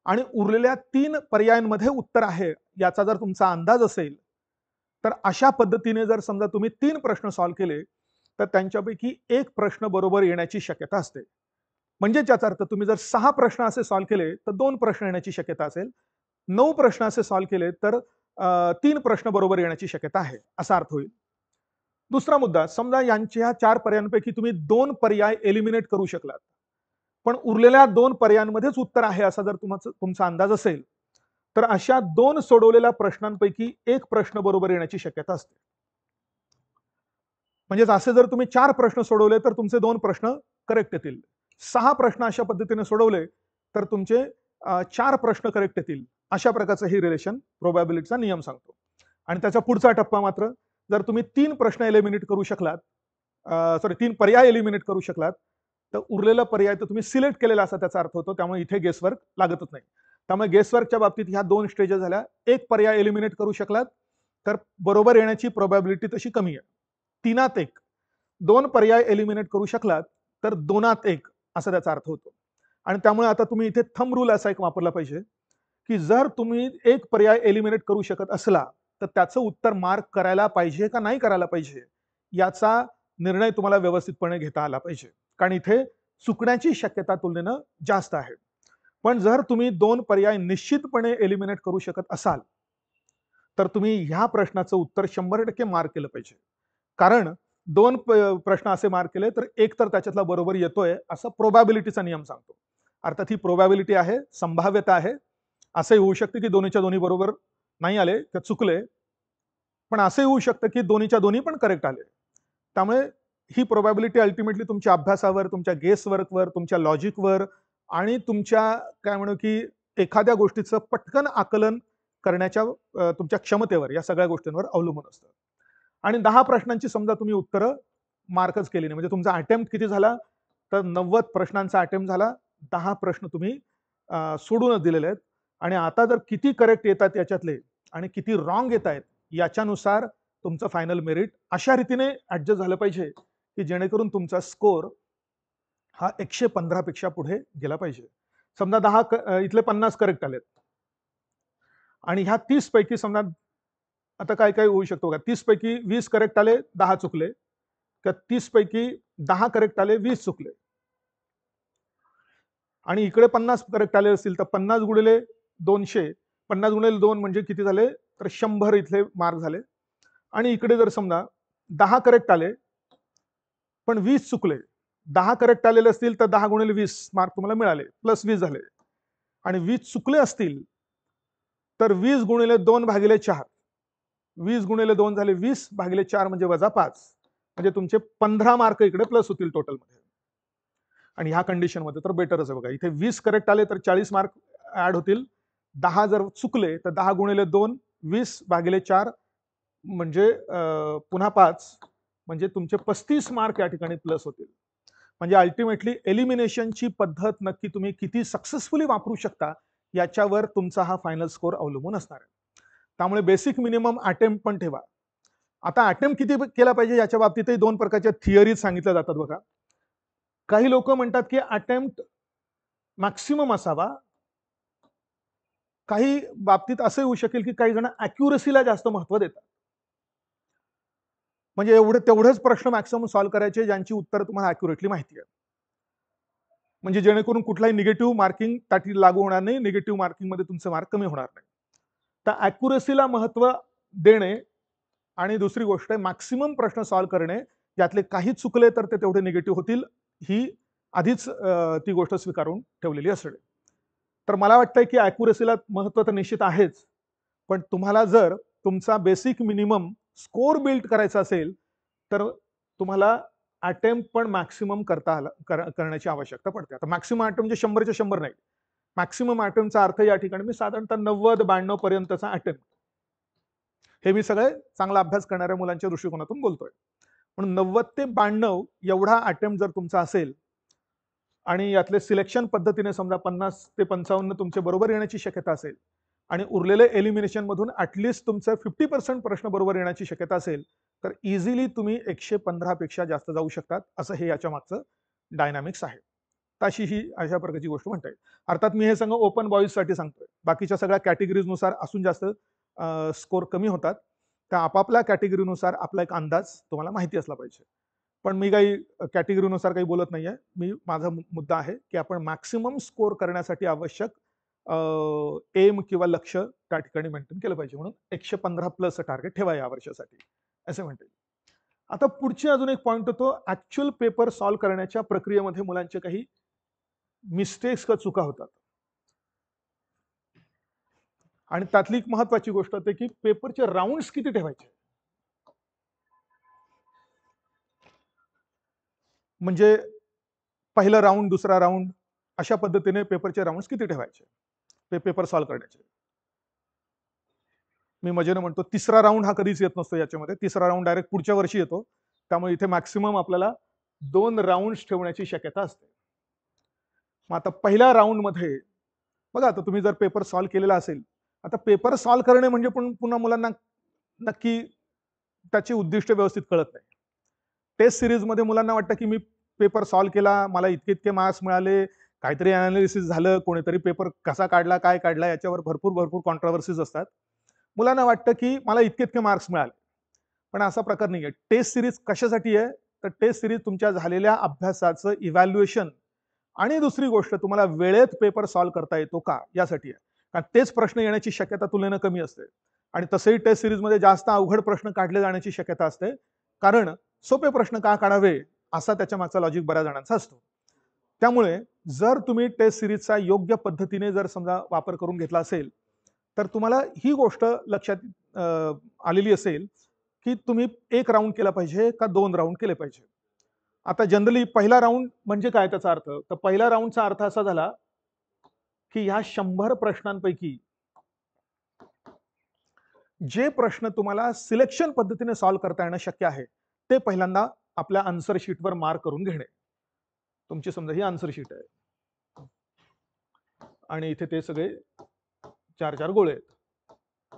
Speaker 1: आणि उरलेल्या 3 पर्यायांमध्ये उत्तर आहे याचा जर तुमचा अंदाज असेल, तर अशा पद्धतीने जर समजा तुम्ही 3 प्रश्न सॉल्व्ह केले तर त्यांच्यापैकी एक प्रश्न बरोबर येण्याची शक्यता असते. म्हणजे याचा अर्थ तुम्ही जर 6 प्रश्न असे सॉल्व्ह केले तर 2 प्रश्न येण्याची शक्यता असेल, 9 प्रश्न असे सॉल्व्ह केले तर 3 प्रश्न बरोबर येण्याची शक्यता आहे, असा अर्थ होईल. दुसरा मुद्दा, समजा यांच्या 4 पर्यायांपैकी तुम्ही 2 पर्याय एलिमिनेट करू शकलात, पण उरलेल्या 2 पर्यायांमध्येच उत्तर आहे असा जर तुमचा अंदाज असेल, तर अशा 2 सोडवलेल्या प्रश्नांपैकी एक प्रश्न बरोबर येण्याची शक्यता असते. म्हणजेच असे जर तुम्ही 4 प्रश्न सोडवले तर तुमचे 2 प्रश्न करेक्ट येतील. 6 प्रश्न अशा पद्धतीने सोडवले तर तुमचे 4 प्रश्न करेक्ट येतील. अशा प्रकारचं हे रिलेशन प्रोबॅबिलिटीचा नियम सांगतो. आणि त्याचा पुढचा टप्पा मात्र, जर तुम्ही 3 प्रश्न एलिमिनेट करू शकलात, 3 पर्याय एलिमिनेट करू शकलात, तर उरलेला पर्याय तर तुम्ही सिलेक्ट केलेला असा त्याचा अर्थ होतो. त्यामुळे इथे गेसवर्क लागतच नाही. त्यामुळे गेसवर्कच्या बाबतीत ह्या 2 स्टेजेस झाल्या. एक पर्याय एलिमिनेट करू शकलात तर बरोबर येण्याची प्रोबॅबिलिटी तशी कमी आहे, 3त 1. 2 पर्याय एलिमिनेट करू शकलात तर 2त 1 असा त्याचा अर्थ होतो. आणि त्यामुळे आता तुम्ही इथे थंब रूल असा एक वापरला पाहिजे की जर तुम्ही एक पर्याय एलिमिनेट करू शकत असला तर त्याचं उत्तर मार्क करायला पाहिजे का नाही करायला पाहिजे याचा निर्णय तुम्हाला व्यवस्थितपणे घेता आला पाहिजे, कारण इथे चुकण्याची शक्यता तुलनेनं जास्त आहे. पण जर तुम्ही 2 पर्याय निश्चितपणे एलिमिनेट करू शकत असाल, तर तुम्ही ह्या प्रश्नाचं उत्तर 100% मार्क केलं पाहिजे. कारण 2 प्रश्न असे मार्क केले तर एक तर त्याच्यातला बरोबर येतोय असं प्रोबॅबिलिटीचा नियम सांगतो. अर्थात ही प्रोबॅबिलिटी आहे, संभाव्यता आहे. असंही होऊ शकतं की दोन्हीच्या दोन्ही बरोबर नाही आले तर चुकले. पण असंही होऊ शकतं की दोन्हीच्या दोन्ही पण करेक्ट आले. त्यामुळे ही प्रोबॅबिलिटी अल्टिमेटली तुमच्या अभ्यासावर, तुमच्या गेस वर्कवर, तुमच्या लॉजिकवर आणि तुमच्या काय म्हणू की एखाद्या गोष्टीचं पटकन आकलन करण्याच्या तुमच्या क्षमतेवर, या सगळ्या गोष्टींवर अवलंबून असतं. आणि 10 प्रश्नांची समजा तुम्ही उत्तरं मार्कच केली नाही, म्हणजे तुमचा अटेम्प्ट किती झाला, तर 90 प्रश्नांचा अटेम्प्ट झाला. 10 प्रश्न तुम्ही सोडूनच दिलेले आहेत. आणि आता जर किती करेक्ट येतात याच्यातले आणि किती रॉंग येत आहेत, याच्यानुसार तुमचं फायनल मेरिट अशा रीतीने ऍडजस्ट झालं पाहिजे की जेणेकरून तुमचा स्कोर हा 115 पेक्षा पुढे गेला पाहिजे. समजा 10 इथले 50 करेक्ट आलेत आणि ह्या 30 पैकी समजा आता काय काय होऊ शकतो का, 30 पैकी 20 करेक्ट आले, 10 चुकले, तर 30 पैकी 10 करेक्ट आले, 20 चुकले. आणि इकडे 50 करेक्ट आले असतील तर 50 गुणिले 200, 50 गुणिले 2 म्हणजे किती झाले, तर 100 इथले मार्क झाले. आणि इकडे जर समजा 10 करेक्ट आले पण 20 चुकले, 10 करेक्ट आलेले असतील तर 10 गुणिले 20 मार्क तुम्हाला मिळाले, प्लस 20 झाले. आणि 20 चुकले असतील तर 20 गुणिले 2 भागिले 4, 20 गुणिले 2 झाले 20 भागिले 4 म्हणजे -5, म्हणजे तुमचे 15 मार्क इकडे प्लस होतील टोटलमध्ये. आणि ह्या कंडिशनमध्ये तर बेटरच आहे बघा, इथे 20 करेक्ट आले तर 40 मार्क ऍड होतील, 10 जर चुकले तर 10 गुणिले 2 20 भागिले 4 म्हणजे पुन्हा 5 म्हणजे तुमचे 35 मार्क या ठिकाणी प्लस होतील. म्हणजे अल्टिमेटली एलिमिनेशनची पद्धत नक्की तुम्ही किती सक्सेसफुली वापरू शकता याच्यावर तुमचा हा फायनल स्कोर अवलंबून असणार आहे. त्यामुळे बेसिक मिनिमम अटेम्प्ट पण ठेवा. आता अटेम्प्ट किती केला पाहिजे याच्या बाबतीतही 2 प्रकारच्या थिअरीज सांगितल्या जातात बघा. काही लोक म्हणतात की अटेम्प्ट मॅक्सिमम असावा. काही बाबतीत असं होऊ शकेल की काही जण अॅक्युरसीला जास्त महत्व देतात. म्हणजे तेवढेच प्रश्न मॅक्सिमम सॉल्व्ह करायचे ज्यांची उत्तर तुम्हाला अॅक्युरेटली माहिती आहे. म्हणजे जेणेकरून कुठलाही निगेटिव्ह मार्किंग त्यासाठी लागू होणार नाही, निगेटिव्ह मार्किंगमध्ये तुमचे मार्क कमी होणार नाही. तर अॅक्युरसीला महत्व देणे आणि दुसरी गोष्ट आहे मॅक्सिमम प्रश्न सॉल्व्ह करणे, यातले काही चुकले तर ते तेवढे निगेटिव्ह होतील, ही आधीच ती गोष्ट स्वीकारून ठेवलेली असेल. तर मला वाटतंय की अॅक्युरसीला महत्व तर निश्चित आहेच, पण तुम्हाला जर तुमचा बेसिक मिनिमम स्कोर बिल्ड करायचा असेल तर तुम्हाला अटेम्प्ट पण मॅक्सिमम करण्याची आवश्यकता पडते. आता मॅक्सिमम अटेम्प्ट म्हणजे 100च्या 100 नाही. मॅक्सिमम अटेम्प्टचा अर्थ या ठिकाणी मी साधारणतः 90-92 पर्यंतचा अटेम्प्ट, हे मी सगळे चांगला अभ्यास करणाऱ्या मुलांच्या दृष्टिकोनातून बोलतोय. म्हणून 90 ते 92 एवढा अटेम्प्ट जर तुमचा असेल आणि यातले सिलेक्शन पद्धतीने समजा 50 ते 55 तुमचे बरोबर येण्याची शक्यता असेल आणि उरलेले एलिमिनेशन मधून ऍटलिस्ट तुमचं 50% प्रश्न बरोबर येण्याची शक्यता असेल, तर इझिली तुम्ही 115 पेक्षा जास्त जाऊ शकतात, असं हे याच्या मागचं डायनामिक्स आहे. तशी ही अशा प्रकारची गोष्ट म्हणता येईल. अर्थात मी हे सगळं ओपन बॉईजसाठी सांगतोय, बाकीच्या सगळ्या कॅटेगरीजनुसार असून जास्त स्कोर कमी होतात. त्या आपापल्या कॅटेगरीनुसार आपला एक अंदाज तुम्हाला माहिती असला पाहिजे. पण मी काही कॅटेगरीनुसार काही बोलत नाहीये. माझा मुद्दा आहे की आपण मॅक्सिमम स्कोर करण्यासाठी आवश्यक एम किंवा लक्ष त्या ठिकाणी मेंटेन केलं पाहिजे. म्हणून 115 प्लस टार्गेट ठेवा या वर्षासाठी, असं म्हणता येईल. आता पुढची अजून एक पॉईंट होतो, ऍक्च्युअल पेपर सॉल्व्ह करण्याच्या प्रक्रियेमध्ये मुलांचे काही मिस्टेक्स का चुका होतात. आणि त्यातली एक महत्वाची गोष्ट होते की पेपरचे राऊंड्स किती ठेवायचे. म्हणजे पहिला राऊंड, दुसरा राऊंड अशा पद्धतीने पेपरचे राऊंड्स किती ठेवायचे पेपर सॉल्व्ह करण्याचे. मी मजेने म्हणतो तिसरा राऊंड हा कधीच येत नसतो याच्यामध्ये. तिसरा राऊंड डायरेक्ट पुढच्या वर्षी येतो. त्यामुळे इथे मॅक्सिमम आपल्याला 2 राऊंड्स ठेवण्याची शक्यता असते. मग आता पहिल्या राऊंडमध्ये बघा, आता तुम्ही जर पेपर सॉल्व्ह केलेला असेल, आता पेपर सॉल्व्ह करणे म्हणजे पण पुन्हा मुलांना नक्की त्याची उद्दिष्ट व्यवस्थित कळत नाही. टेस्ट सिरीजमध्ये मुलांना वाटतं की मी पेपर सॉल्व्ह केला, मला इतके इतके मार्क्स मिळाले, काहीतरी अनालिसिस झालं, कोणीतरी पेपर कसा काढला, काय काढला, याच्यावर भरपूर भरपूर कॉन्ट्रोवर्सीज असतात. मुलांना वाटतं की मला इतके इतके मार्क्स मिळाले, पण असा प्रकार नाही आहे. टेस्ट सिरीज कशासाठी आहे? तर टेस्ट सिरीज तुमच्या झालेल्या अभ्यासाचं इव्हॅल्युएशन आणि दुसरी गोष्ट तुम्हाला वेळेत पेपर सॉल्व्ह करता येतो का यासाठी आहे. कारण तेच प्रश्न येण्याची शक्यता तुलनेनं कमी असते आणि तसंही टेस्ट सिरीजमध्ये जास्त अवघड प्रश्न काढले जाण्याची शक्यता असते, कारण सोपे प्रश्न का काढावे असा त्याच्या मागचा लॉजिक बऱ्याच जणांचा असतो. त्यामुळे जर तुम्ही टेस्ट सिरीजचा योग्य पद्धतीने जर समजा वापर करून घेतला असेल, तर तुम्हाला ही गोष्ट लक्षात आलेली असेल की तुम्ही 1 राउंड केला पाहिजे का 2 राउंड केले पाहिजे. आता जनरली पहिला राउंड म्हणजे काय त्याचा अर्थ? तर पहिल्या राउंडचा अर्थ असा झाला की ह्या 100 प्रश्नांपैकी जे प्रश्न तुम्हाला सिलेक्शन पद्धतीने सॉल्व्ह करता येणं शक्य आहे, ते पहिल्यांदा आपल्या आन्सर शीटवर मार्क करून घेणे. तुमची समजा ही आन्सर शीट आहे आणि इथे ते सगळे 4-4 गोळे आहेत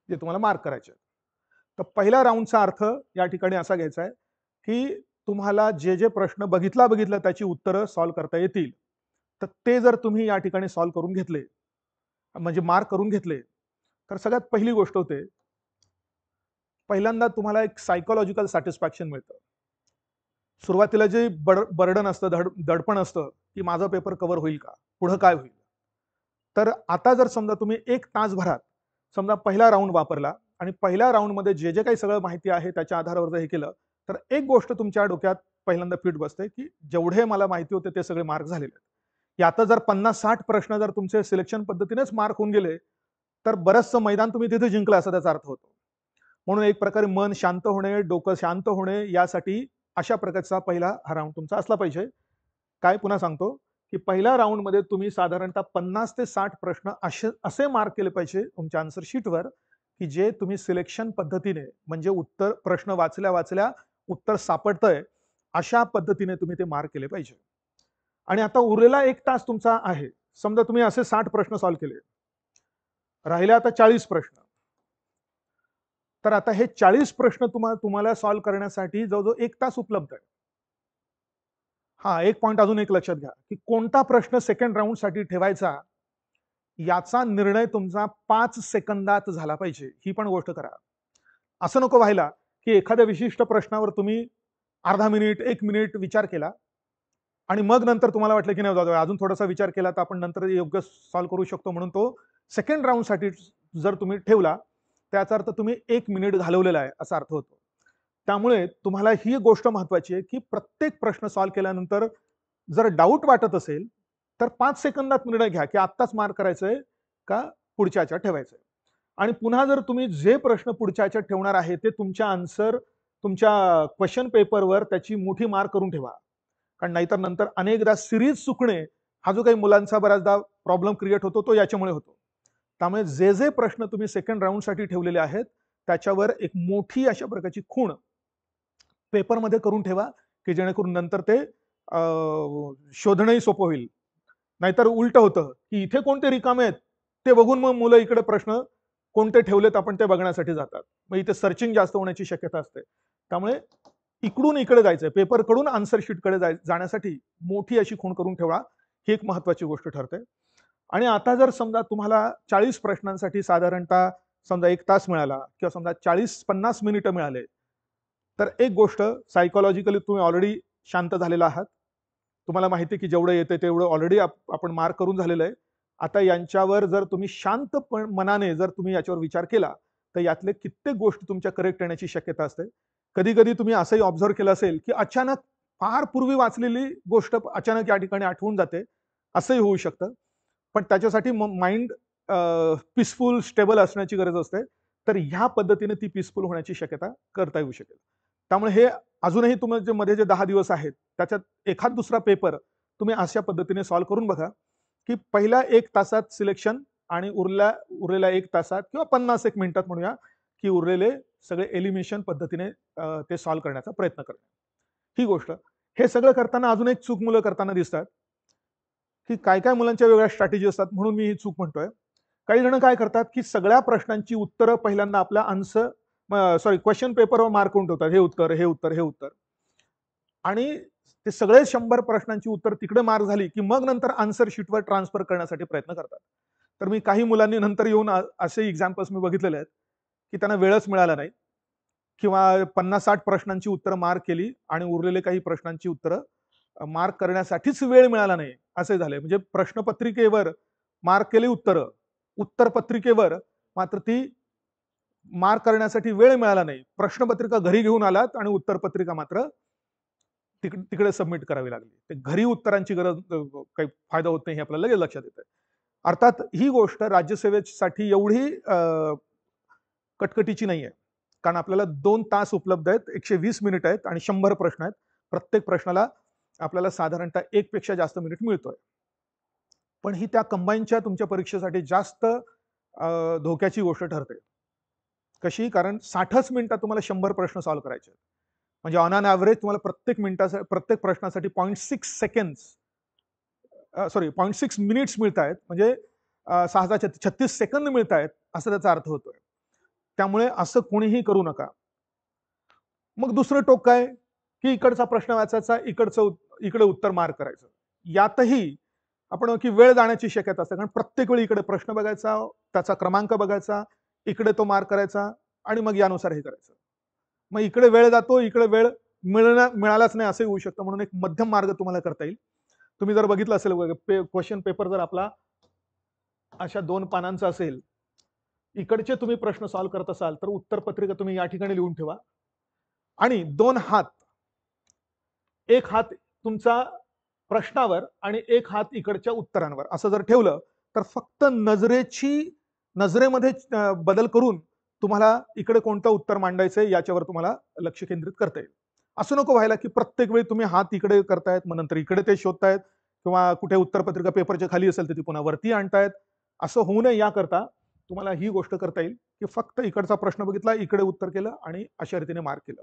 Speaker 1: जे तुम्हाला मार्क करायचे आहेत. तर पहिल्या राउंडचा अर्थ या ठिकाणी असा घ्यायचा आहे की तुम्हाला जे जे प्रश्न बघितला त्याची उत्तरं सॉल्व्ह करता येतील, तर ते जर तुम्ही या ठिकाणी सॉल्व्ह करून घेतले, म्हणजे मार्क करून घेतले, तर सगळ्यात पहिली गोष्ट होते, पहिल्यांदा तुम्हाला एक सायकोलॉजिकल सॅटिस्फॅक्शन मिळतं. सुरुवातीला जे बर्डन असतं, दडपण असतं की माझा पेपर कव्हर होईल का, पुढं काय होईल. तर आता जर समजा तुम्ही 1 तासभरात समजा पहिला राऊंड वापरला आणि पहिल्या राऊंडमध्ये जे जे काही सगळं माहिती आहे त्याच्या आधारावर जर हे केलं, तर एक गोष्ट तुमच्या डोक्यात पहिल्यांदा फिट बसते की जेवढे मला माहिती होते ते सगळे मार्क झालेले आहेत. यात जर 50-60 प्रश्न जर तुमचे सिलेक्शन पद्धतीनेच मार्क होऊन गेले, तर बरंचसं मैदान तुम्ही तिथे जिंकलं असा त्याचा अर्थ होतो. म्हणून एक प्रकारे मन शांत होणे, डोकं शांत होणे यासाठी अशा प्रकारचा पहिला हा राऊंड तुमचा असला पाहिजे. काय पुन्हा सांगतो की पहिल्या राऊंडमध्ये तुम्ही साधारणतः 50 ते 60 प्रश्न असे मार्क केले पाहिजे तुमच्या आन्सर शीटवर की जे तुम्ही सिलेक्शन पद्धतीने म्हणजे उत्तर प्रश्न वाचल्या उत्तर सापडतंय अशा पद्धतीने तुम्ही ते मार्क केले पाहिजे. आणि आता उरलेला 1 तास तुमचा आहे. समजा तुम्ही असे 60 प्रश्न सॉल्व्ह केले, राहिले आता 40 प्रश्न. तर आता हे 40 प्रश्न तुम्हाला सॉल्व्ह करण्यासाठी जवळजवळ 1 तास उपलब्ध आहे. हा एक पॉइंट अजून एक लक्षात घ्या की कोणता प्रश्न सेकंड राऊंड साठी ठेवायचा याचा निर्णय तुमचा 5 सेकंदात झाला पाहिजे. ही पण गोष्ट करा. असं नको व्हायला की एखाद्या विशिष्ट प्रश्नावर तुम्ही अर्धा मिनिट 1 मिनिट विचार केला आणि मग नंतर तुम्हाला वाटलं की नाही जाऊ दे, अजून थोडासा विचार केला तर आपण नंतर योग्य सॉल्व्ह करू शकतो, म्हणून तो सेकंड राऊंड साठी जर तुम्ही ठेवला त्याचा अर्थ तुम्ही 1 मिनिट घालवलेला आहे असा अर्थ होतो. त्यामुळे तुम्हाला ही गोष्ट महत्वाची आहे की प्रत्येक प्रश्न सॉल्व्ह केल्यानंतर जर डाऊट वाटत असेल तर 5 सेकंदात निर्णय घ्या की आत्ताच मार्क करायचंय का पुढच्या ह्याच्यात ठेवायचंय. आणि पुन्हा जर तुम्ही जे प्रश्न पुढच्या ह्याच्यात ठेवणार आहे ते तुमच्या आन्सर तुमच्या क्वेश्चन पेपरवर त्याची मोठी मार्क करून ठेवा. कारण नाहीतर नंतर अनेकदा सिरीज चुकणे हा जो काही मुलांचा बऱ्याचदा प्रॉब्लेम क्रिएट होतो तो याच्यामुळे होतो. त्यामुळे जे जे प्रश्न तुम्ही सेकंड राऊंडसाठी ठेवलेले आहेत त्याच्यावर एक मोठी अशा प्रकारची खूण पेपरमध्ये करून ठेवा की जेणेकरून नंतर ते शोधणंही सोपं होईल. नाहीतर उलट होतं की इथे कोणते रिकामे आहेत ते बघून मग मुलं इकडे प्रश्न कोणते ठेवलेत आपण ते बघण्यासाठी जातात. मग इथे सर्चिंग जास्त होण्याची शक्यता असते. त्यामुळे इकडून इकडे जायचंय, पेपरकडून आन्सर शीटकडे जाण्यासाठी मोठी अशी खूण करून ठेवा. ही एक महत्वाची गोष्ट ठरते. आणि आता जर समजा तुम्हाला 40 प्रश्नांसाठी साधारणतः समजा 1 तास मिळाला किंवा समजा 40-50 मिनिटं मिळाले, तर एक गोष्ट सायकोलॉजिकली तुम्ही ऑलरेडी शांत झालेला आहात. तुम्हाला माहिती आहे की जेवढं येते तेवढं ऑलरेडी आपण मार्क करून झालेलं आहे. आता यांच्यावर जर तुम्ही शांत मनाने जर तुम्ही याच्यावर विचार केला तर यातले कित्येक गोष्टी तुमच्या करेक्ट येण्याची शक्यता असते. कधी कधी तुम्ही असंही ऑब्झर्व केलं असेल की अचानक फार पूर्वी वाचलेली गोष्ट अचानक या ठिकाणी आठवून जाते, असंही होऊ शकतं. पण त्याच्यासाठी माइंड पीसफुल स्टेबल असण्याची गरज असते. तर ह्या पद्धतीने ती पीसफुल होण्याची शक्यता करता येऊ शकेल. त्यामुळे हे अजूनही तुमच्या मध्ये जे 10 दिवस आहेत त्याच्यात एखाद दुसरा पेपर तुम्ही अशा पद्धतीने सॉल्व्ह करून बघा की पहिल्या 1 तासात सिलेक्शन आणि उरलेल्या 1 तासात किंवा 50 मिनिटात म्हणूया की उरलेले सगळे एलिमिनेशन पद्धतीने ते सॉल्व्ह करण्याचा प्रयत्न करणे. ही गोष्ट हे सगळं करताना अजून एक चूक मुलं करताना दिसतात की काय काय मुलांच्या वेगळ्या स्ट्रॅटेजी असतात, म्हणून मी ही चूक म्हणतोय. काही जण काय करतात की सगळ्या प्रश्नांची उत्तरं पहिल्यांदा आपल्या क्वेश्चन पेपरवर मार्क करून ठेवतात, हे उत्तर हे उत्तर हे उत्तर, आणि ते सगळे 100 प्रश्नांची उत्तर तिकडे मार्क झाली की मग नंतर आन्सर शीटवर ट्रान्सफर करण्यासाठी प्रयत्न करतात. तर मी काही मुलांनी नंतर येऊन असे एक्झाम्पल्स मी बघितलेले आहेत की त्यांना वेळच मिळाला नाही किंवा 50-60 प्रश्नांची उत्तरं मार्क केली आणि उरलेले काही प्रश्नांची उत्तरं मार्क करण्यासाठीच वेळ मिळाला नाही असे झाले. म्हणजे प्रश्नपत्रिकेवर मार्क केली उत्तरं, उत्तरपत्रिकेवर मात्र ती मार्क करण्यासाठी वेळ मिळाला नाही. प्रश्नपत्रिका घरी घेऊन आलात आणि उत्तरपत्रिका मात्र तिकडे सबमिट करावी लागली. ते घरी उत्तरांची गरज काही फायदा होत नाही हे आपल्याला लगेच लक्षात येतं. अर्थात ही गोष्ट राज्यसेवेसाठी एवढी कटकटीची नाहीये. कारण आपल्याला 2 तास उपलब्ध आहेत, 120 मिनिट आहेत आणि 100 प्रश्न आहेत. प्रत्येक प्रश्नाला आपल्याला साधारणतः 1 पेक्षा जास्त मिनिट मिळतोय. पण ही त्या कंबाईनच्या तुमच्या परीक्षेसाठी जास्त धोक्याची गोष्ट ठरते. कशी? कारण 60च मिनिटात तुम्हाला 100 प्रश्न सॉल्व्ह करायचे आहेत. म्हणजे ऑन एन एव्हरेज तुम्हाला प्रत्येक प्रश्नासाठी 0.6 सेकंड्स 0.6 मिनिट्स मिळतायत. म्हणजे 36 सेकंद मिळतायत असा त्याचा अर्थ होतोय. त्यामुळे असं कोणीही करू नका. मग दुसरं टोक काय? की इकडचा प्रश्न वाचायचा, इकडे उत्तर मार्क करायचं. यातही आपण की वेळ जाण्याची शक्यता असते. कारण प्रत्येक वेळी इकडे प्रश्न बघायचा, त्याचा क्रमांक बघायचा, इकडे तो मार्क करायचा आणि मग यानुसार हे करायचं. मग इकडे वेळ जातो, इकडे वेळ मिळालाच नाही असंही होऊ शकतं. म्हणून एक मध्यम मार्ग तुम्हाला करता येईल. तुम्ही जर बघितलं असेल क्वेश्चन पेपर जर आपला अशा 2 पानांचा असेल, इकडचे तुम्ही प्रश्न सॉल्व्ह करत असाल तर उत्तरपत्रिका तुम्ही या ठिकाणी लिहून ठेवा आणि 2 हात, एक हात तुमचा प्रश्नावर आणि एक हात इकडच्या उत्तरांवर असं जर ठेवलं तर फक्त नजरेमध्ये बदल करून तुम्हाला इकडे कोणतं उत्तर मांडायचंय याच्यावर तुम्हाला लक्ष केंद्रित करता येईल. असं नको व्हायला की प्रत्येक वेळी तुम्ही हात इकडे करतायत, मग नंतर इकडे ते शोधतायत किंवा कुठे उत्तरपत्रिका पेपरच्या खाली असेल तर ती पुन्हा वरती आणतायत. असं होऊ नये याकरता तुम्हाला ही गोष्ट करता येईल की फक्त इकडचा प्रश्न बघितला, इकडे उत्तर केलं आणि अशा रीतीने मार्क केलं.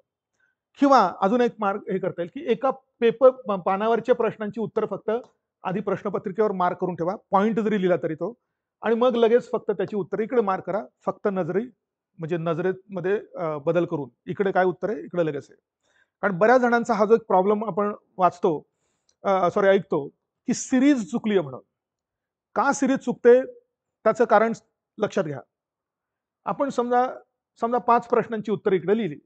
Speaker 1: किंवा अजून एक मार्क हे करता येईल की एका पानावरच्या प्रश्नांची उत्तर फक्त आधी प्रश्नपत्रिकेवर मार्क करून ठेवा, पॉईंट जरी लिहिला तरी तो, आणि मग लगेच फक्त त्याची उत्तर इकडे मार्क करा. फक्त नजरेमध्ये बदल करून इकडे काय उत्तर आहे, इकडे लगेच आहे. कारण बऱ्याच जणांचा हा जो एक प्रॉब्लेम आपण ऐकतो की सिरीज चुकली आहे म्हणून. का सिरीज चुकते त्याचं कारण लक्षात घ्या. आपण समजा 5 प्रश्नांची उत्तर इकडे लिहिली.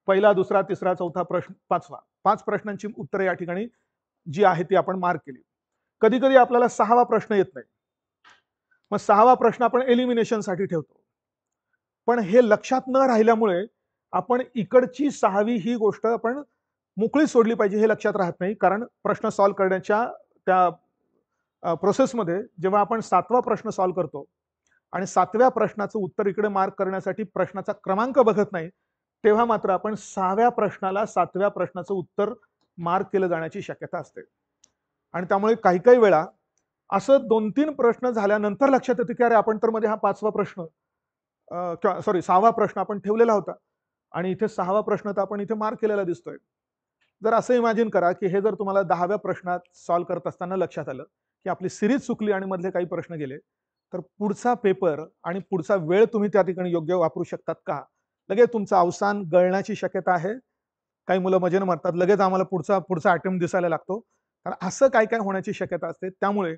Speaker 1: पहिला, दुसरा, तिसरा, चौथा प्रश्न, 5वा. 5 प्रश्नांची उत्तरे या ठिकाणी जी आहे ती आपण मार्क केली. कधी कधी आपल्याला 6वा प्रश्न येत नाही. मग 6वा प्रश्न आपण एलिमिनेशनसाठी ठेवतो. पण हे लक्षात न राहिल्यामुळे आपण इकडची 6वी ही गोष्ट आपण मोकळी सोडली पाहिजे हे लक्षात राहत नाही. कारण प्रश्न सॉल्व्ह करण्याच्या त्या प्रोसेसमध्ये जेव्हा आपण 7वा प्रश्न सॉल्व्ह करतो आणि 7व्या प्रश्नाचं उत्तर इकडे मार्क करण्यासाठी प्रश्नाचा क्रमांक बघत नाही, तेव्हा मात्र आपण 6व्या प्रश्नाला 7व्या प्रश्नाचं उत्तर मार्क केलं जाण्याची शक्यता असते. आणि त्यामुळे काही काही वेळा असं 2-3 प्रश्न झाल्यानंतर लक्षात येतं की अरे आपण तर मध्ये हा 5वा प्रश्न 6वा प्रश्न आपण ठेवलेला होता आणि इथे 6वा प्रश्न तर आपण इथे मार्क केलेला दिसतोय. जर असं इमॅजिन करा की हे जर तुम्हाला 10व्या प्रश्नात सॉल्व्ह करत असताना लक्षात आलं की आपली सिरीज चुकली आणि मधले काही प्रश्न गेले, तर पुढचा पेपर आणि पुढचा वेळ तुम्ही त्या ठिकाणी योग्य वापरू शकतात का? लगेच तुमचं अवसान गळण्याची शक्यता आहे. काही मुलं मजेने म्हणतात लगेच आम्हाला पुढचा अटेम्प्ट दिसायला लागतो. तर असं काय काय होण्याची शक्यता असते. त्यामुळे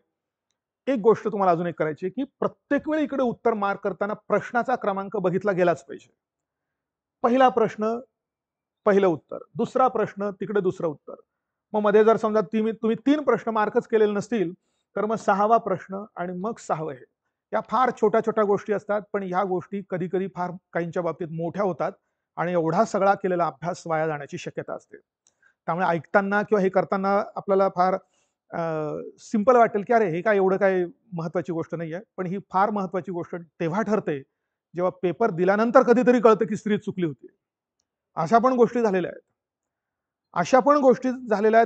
Speaker 1: एक गोष्ट तुम्हाला अजून एक करायची की प्रत्येक वेळी इकडे उत्तर मार्क करताना प्रश्नाचा क्रमांक बघितला गेलाच पाहिजे. पहिला प्रश्न पहिलं उत्तर, दुसरा प्रश्न तिकडे दुसरं उत्तर. मग मध्ये जर समजा तुम्ही 3 प्रश्न मार्कच केलेले नसतील तर मग 6वा प्रश्न आणि मग 6वं हे. या फार छोट्या छोट्या गोष्टी असतात, पण ह्या गोष्टी कधी कधी फार काहींच्या बाबतीत मोठ्या होतात आणि एवढा सगळा केलेला अभ्यास वाया जाण्याची शक्यता असते. त्यामुळे ऐकताना किंवा हे करताना आपल्याला फार सिंपल वाटेल की अरे हे काय एवढं काय महत्वाची गोष्ट नाही आहे, पण ही फार महत्वाची गोष्ट तेव्हा ठरते जेव्हा पेपर दिल्यानंतर कधीतरी कळतं की सिरीज चुकली होती. अशा पण गोष्टी झालेल्या आहेत.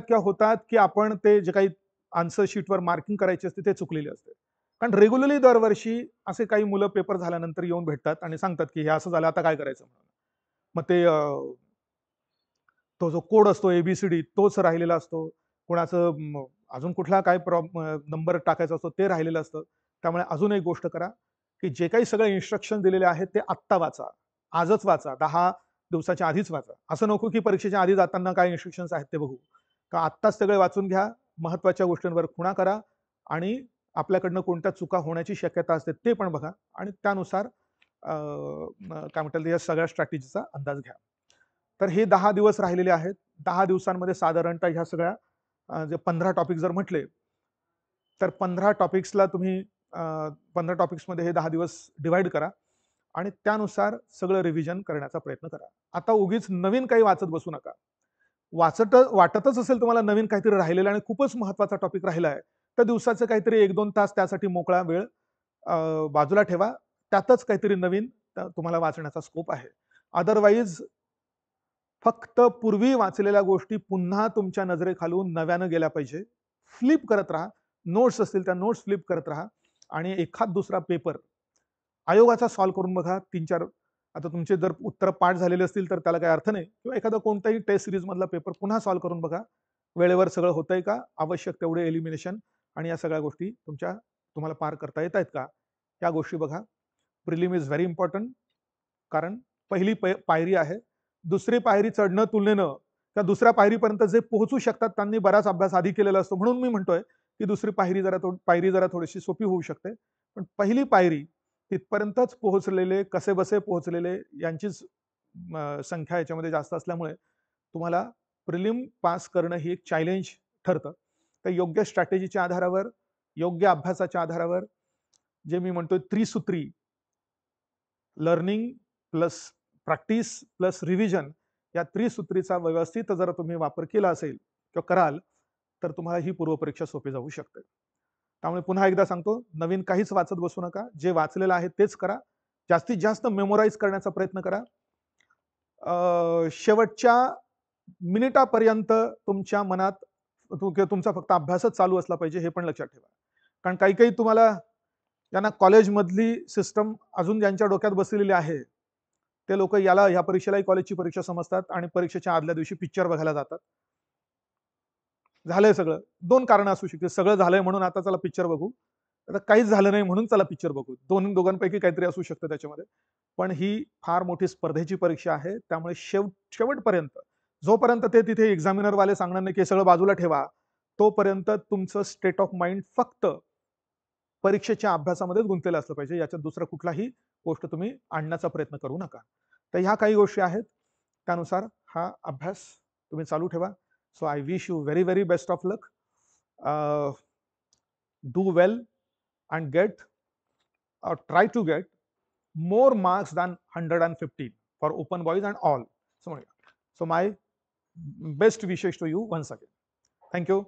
Speaker 1: किंवा होतात की आपण ते जे काही आन्सर शीटवर मार्किंग करायची असते ते चुकलेले असते. कारण रेग्युलरली दरवर्षी असे काही मुलं पेपर झाल्यानंतर येऊन भेटतात आणि सांगतात की हे असं झालं, आता काय करायचं म्हणून. मग ते तो जो कोड असतो ABCD तोच राहिलेला असतो. कोणाचं अजून कुठला काय नंबर टाकायचा असतो ते राहिलेलं असतं. त्यामुळे अजून एक गोष्ट करा की जे काही सगळे इन्स्ट्रक्शन दिलेले आहेत ते आत्ता वाचा, आजच वाचा, 10 दिवसाच्या आधीच वाचा. असं नको की परीक्षेच्या आधी जाताना काय इन्स्ट्रक्शन्स आहेत ते बघू. का आत्ताच सगळे वाचून घ्या. महत्वाच्या गोष्टींवर खुणा करा आणि आपल्याकडनं कोणत्या चुका होण्याची शक्यता असते ते पण बघा आणि त्यानुसार काय म्हणतात या सगळ्या स्ट्रॅटेजीचा अंदाज घ्या. तर हे 10 दिवस राहिलेले आहेत. 10 दिवसांमध्ये साधारणतः ह्या सगळ्या जे 15 टॉपिक जर म्हटले, तर 15 टॉपिक्सला तुम्ही 15 टॉपिक्समध्ये हे 10 दिवस डिव्हाइड करा आणि त्यानुसार सगळं रिव्हिजन करण्याचा प्रयत्न करा. आता उगीच नवीन काही वाचत बसू नका. वाटतच असेल तुम्हाला नवीन काहीतरी राहिलेलं आणि खूपच महत्त्वाचा टॉपिक राहिला आहे, तर दिवसाचे काहीतरी 1-2 तास त्यासाठी मोकळा वेळ बाजूला ठेवा. त्यातच काहीतरी नवीन तुम्हाला वाचण्याचा स्कोप आहे. अदरवाईज फक्त पूर्वी वाचलेल्या गोष्टी पुन्हा तुमच्या नजरेखालून नव्यानं गेल्या पाहिजे. फ्लिप करत राहा. नोट्स असतील त्या नोट्स फ्लिप करत राहा आणि एखाद दुसरा पेपर आयोगाचा सॉल्व्ह करून बघा. 3-4 आता तुमचे जर उत्तर पाठ झालेले असतील तर त्याला काही अर्थ नाही, किंवा एखादा कोणताही टेस्ट सिरीज मधला पेपर पुन्हा सॉल्व्ह करून बघा. वेळेवर सगळं होतंय का, आवश्यक तेवढे एलिमिनेशन आणि या सगळ्या गोष्टी तुम्हाला पार करता येत आहेत का, या गोष्टी बघा. प्रिलिम इज व्हेरी इम्पॉर्टंट, कारण पहिली पायरी आहे. दुसरी पायरी चढणं तुलनेनं त्या दुसऱ्या पायरीपर्यंत जे पोहोचू शकतात त्यांनी बराच अभ्यास आधी केलेला असतो. म्हणून मी म्हणतोय की दुसरी पायरी जरा थोडीशी सोपी होऊ शकते. पण पहिली पायरी तिथपर्यंतच पोहोचलेले, कसेबसे पोहोचलेले यांचीच संख्या याच्यामध्ये जास्त असल्यामुळे तुम्हाला प्रिलिम पास करणं ही एक चॅलेंज ठरतं. तर योग्य स्ट्रॅटेजीच्या आधारावर, योग्य अभ्यासाच्या आधारावर, जे मी म्हणतोय त्रिसूत्री, learning plus practice plus revision, या त्रिसूत्रीचा व्यवस्थित जर तुम्ही वापर केला असेल किंवा कराल, तर तुम्हाला ही पूर्वपरीक्षा सोपी जाऊ शकते. त्यामुळे पुन्हा एकदा सांगतो, नवीन काहीच वाचत बसू नका. जे वाचलेलं आहे तेच करा. जास्तीत जास्त मेमोराईज करण्याचा प्रयत्न करा. शेवटच्या मिनिटापर्यंत तुमच्या मनात तुमचा फक्त अभ्यासच चालू असला पाहिजे, हे पण लक्षात ठेवा. कारण काही काही तुम्हाला ज्यांना कॉलेजमधली सिस्टम अजून ज्यांच्या डोक्यात बसलेली आहे, ते लोक ह्या परीक्षेलाही कॉलेजची परीक्षा समजतात आणि परीक्षेच्या आदल्या दिवशी पिक्चर बघायला जातात. झालंय सगळं. 2 कारणं असू शकतात. सगळं झालंय म्हणून आता चला पिक्चर बघू. आता काहीच झालं नाही म्हणून चला पिक्चर बघू. दोघांपैकी काहीतरी असू शकतं त्याच्यामध्ये. पण ही फार मोठी स्पर्धेची परीक्षा आहे. त्यामुळे शेवटपर्यंत जोपर्यंत ते तिथे एक्झामिनरवाले सांगणार नाही की हे सगळं बाजूला ठेवा, तोपर्यंत तुमचं स्टेट ऑफ माइंड फक्त परीक्षेच्या अभ्यासामध्येच गुंतलेलं असलं पाहिजे. याच्यात दुसरा कुठलाही गोष्ट तुम्ही आणण्याचा प्रयत्न करू नका. तर ह्या काही गोष्टी आहेत. त्यानुसार हा अभ्यास तुम्ही चालू ठेवा. So I wish you very, very best of luck. Do well and try to get more marks than 115 for open boys and all. So my best wishes to you once again. Thank you.